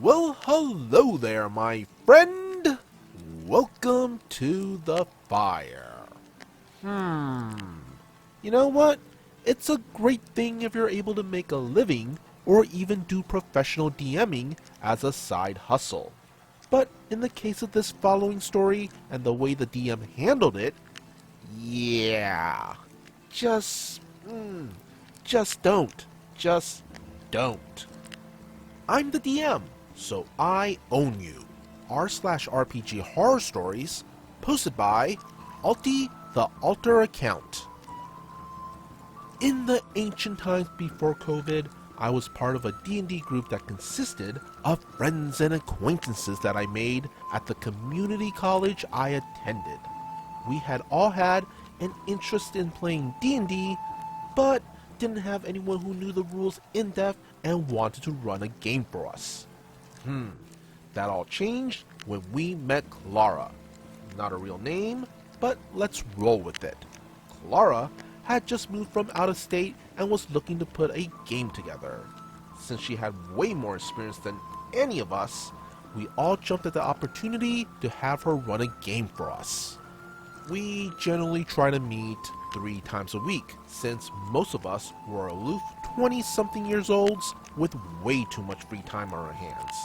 Well, hello there, my friend. Welcome to the fire. You know what? It's a great thing if you're able to make a living or even do professional DMing as a side hustle. But in the case of this following story and the way the DM handled it, yeah, just, just don't. Just don't. I'm the DM, so I own you. r/RPG horror stories, posted by Alti the Alter account. In the ancient times before COVID, I was part of a D&D group that consisted of friends and acquaintances that I made at the community college I attended. We had all had an interest in playing D&D, but didn't have anyone who knew the rules in depth and wanted to run a game for us. That all changed when we met Clara. Not a real name, but let's roll with it. Clara had just moved from out of state and was looking to put a game together. Since she had way more experience than any of us, we all jumped at the opportunity to have her run a game for us. We generally try to meet 3 times a week, since most of us were aloof 20-something years olds with way too much free time on our hands.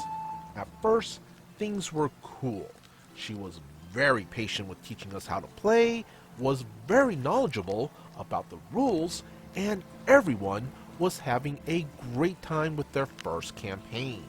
At first, things were cool. She was very patient with teaching us how to play, was very knowledgeable about the rules, and everyone was having a great time with their first campaign.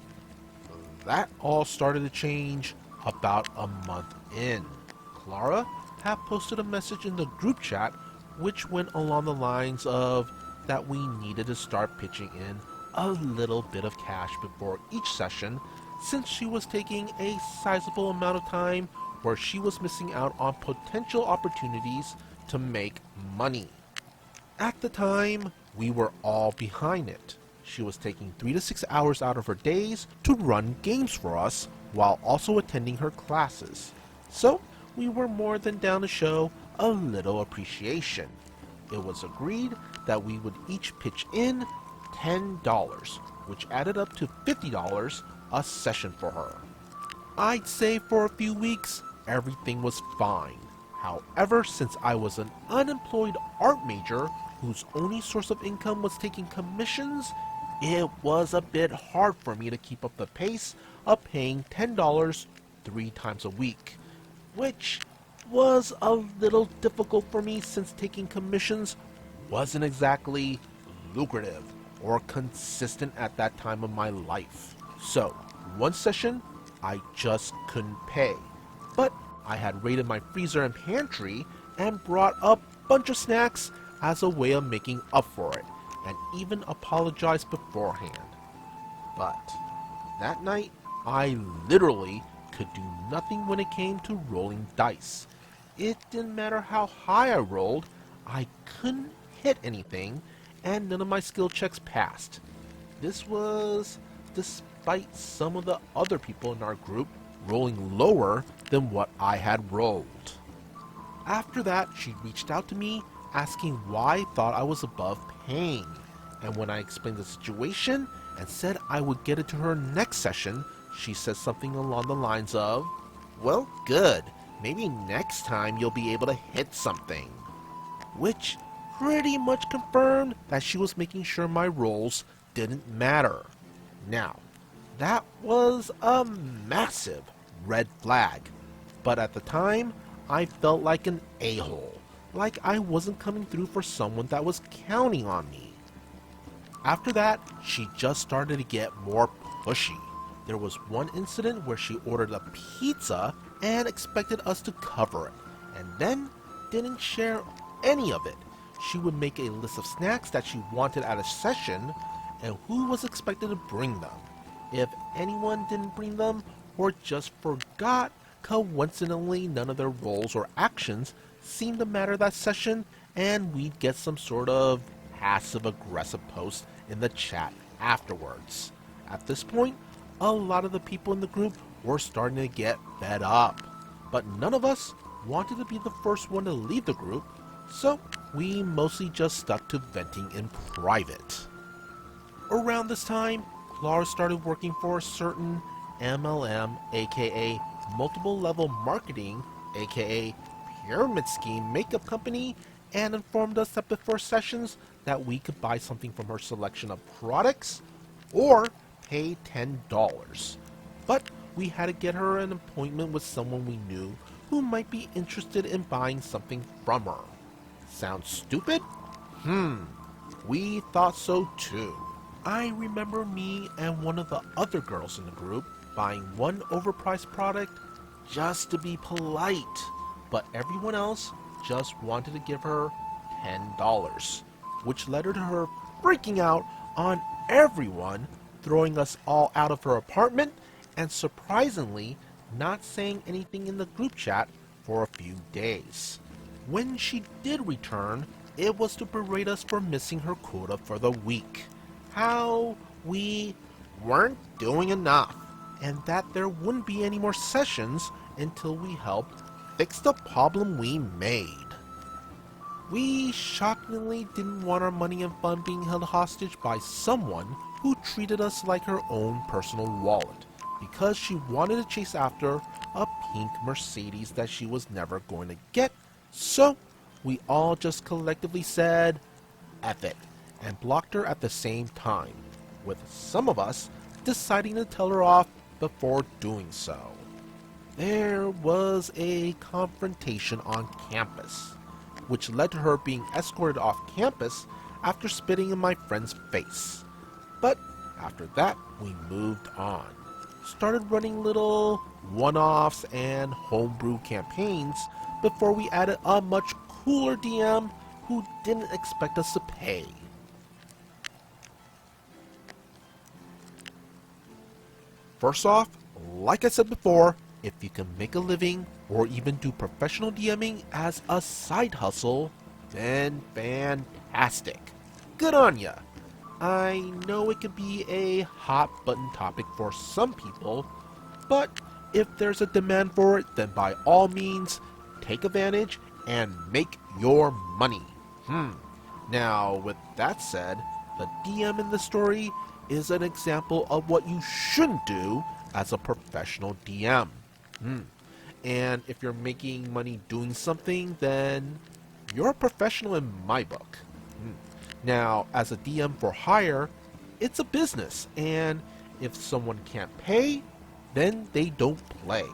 That all started to change about a month in. Clara had posted a message in the group chat which went along the lines of that we needed to start pitching in a little bit of cash before each session, since she was taking a sizable amount of time where she was missing out on potential opportunities to make money. At the time, we were all behind it. She was taking 3 to 6 hours out of her days to run games for us while also attending her classes. So, we were more than down to show a little appreciation. It was agreed that we would each pitch in $10, which added up to $50 a session for her. I'd say for a few weeks, everything was fine. However, since I was an unemployed art major whose only source of income was taking commissions, it was a bit hard for me to keep up the pace of paying $10 3 times a week, which was a little difficult for me since taking commissions wasn't exactly lucrative or consistent at that time of my life. So, one session, I just couldn't pay. But I had raided my freezer and pantry and brought a bunch of snacks as a way of making up for it, and even apologized beforehand. But that night, I literally could do nothing when it came to rolling dice. It didn't matter how high I rolled, I couldn't hit anything, and none of my skill checks passed. This was despite some of the other people in our group rolling lower than what I had rolled. After that, she reached out to me asking why I thought I was above paying, and when I explained the situation and said I would get it to her next session, she said something along the lines of, "Well, good. Maybe next time you'll be able to hit something." Which pretty much confirmed that she was making sure my rolls didn't matter. Now, that was a massive red flag, but at the time, I felt like an a-hole, like I wasn't coming through for someone that was counting on me. After that, she just started to get more pushy. There was one incident where she ordered a pizza and expected us to cover it, and then didn't share any of it. She would make a list of snacks that she wanted at a session and who was expected to bring them. If anyone didn't bring them or just forgot, coincidentally none of their roles or actions seemed to matter that session, and we'd get some sort of passive-aggressive post in the chat afterwards. At this point, a lot of the people in the group were starting to get fed up, but none of us wanted to be the first one to leave the group, so we mostly just stuck to venting in private. Around this time, Clara started working for a certain MLM, aka multiple level marketing, aka pyramid scheme makeup company, and informed us that before sessions that we could buy something from her selection of products or pay $10. But we had to get her an appointment with someone we knew who might be interested in buying something from her. Sounds stupid? We thought so too. I remember me and one of the other girls in the group buying one overpriced product just to be polite, but everyone else just wanted to give her $10, which led to her freaking out on everyone, throwing us all out of her apartment, and surprisingly not saying anything in the group chat for a few days. When she did return, it was to berate us for missing her quota for the week. How we weren't doing enough, and that there wouldn't be any more sessions until we helped fix the problem we made. We shockingly didn't want our money and fun being held hostage by someone who treated us like her own personal wallet, because she wanted to chase after a pink Mercedes that she was never going to get. So we all just collectively said, F it, and blocked her at the same time, with some of us deciding to tell her off before doing so. There was a confrontation on campus, which led to her being escorted off campus after spitting in my friend's face. But after that, we moved on. Started running little one-offs and homebrew campaigns before we added a much cooler DM who didn't expect us to pay. First off, like I said before, if you can make a living or even do professional DMing as a side hustle, then fantastic. Good on ya. I know it could be a hot button topic for some people, but if there's a demand for it, then by all means, take advantage and make your money. Now, with that said, the DM in the story is an example of what you shouldn't do as a professional DM. And if you're making money doing something, then you're a professional in my book. Now, as a DM for hire, it's a business, and if someone can't pay, then they don't play.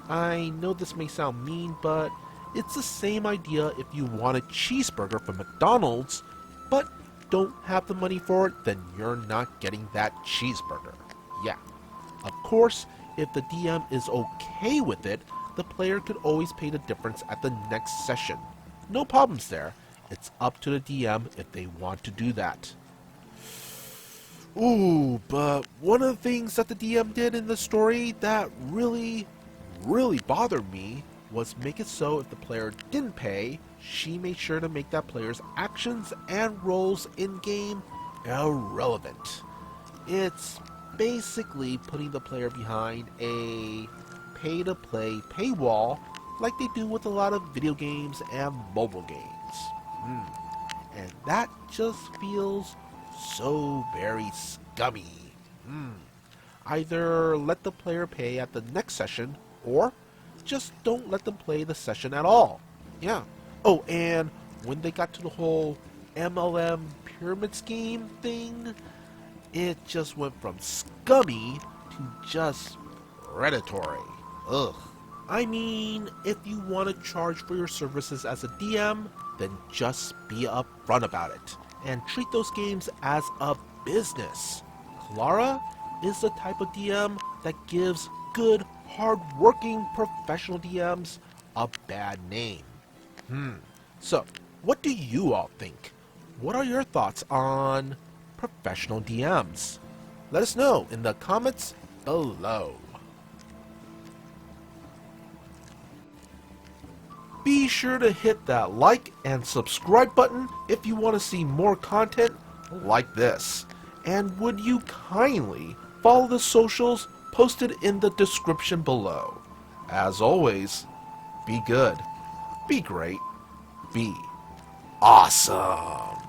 I know this may sound mean, but it's the same idea if you want a cheeseburger from McDonald's, but don't have the money for it, then you're not getting that cheeseburger. Yeah. Of course, if the DM is okay with it, the player could always pay the difference at the next session. No problems there. It's up to the DM if they want to do that. Ooh, but one of the things that the DM did in the story that really bothered me was make it so if the player didn't pay, she made sure to make that player's actions and roles in-game irrelevant. It's basically putting the player behind a pay-to-play paywall like they do with a lot of video games and mobile games. And that just feels so very scummy. Either let the player pay at the next session, or just don't let them play the session at all. Yeah. Oh, and when they got to the whole MLM pyramid scheme thing, it just went from scummy to just predatory. Ugh. I mean, if you want to charge for your services as a DM, then just be upfront about it and treat those games as a business. Clara is the type of DM that gives good, hard-working professional DMs a bad name. So, what do you all think? What are your thoughts on professional DMs? Let us know in the comments below. Be sure to hit that like and subscribe button if you want to see more content like this. And would you kindly follow the socials posted in the description below. As always, be good, be great, be awesome.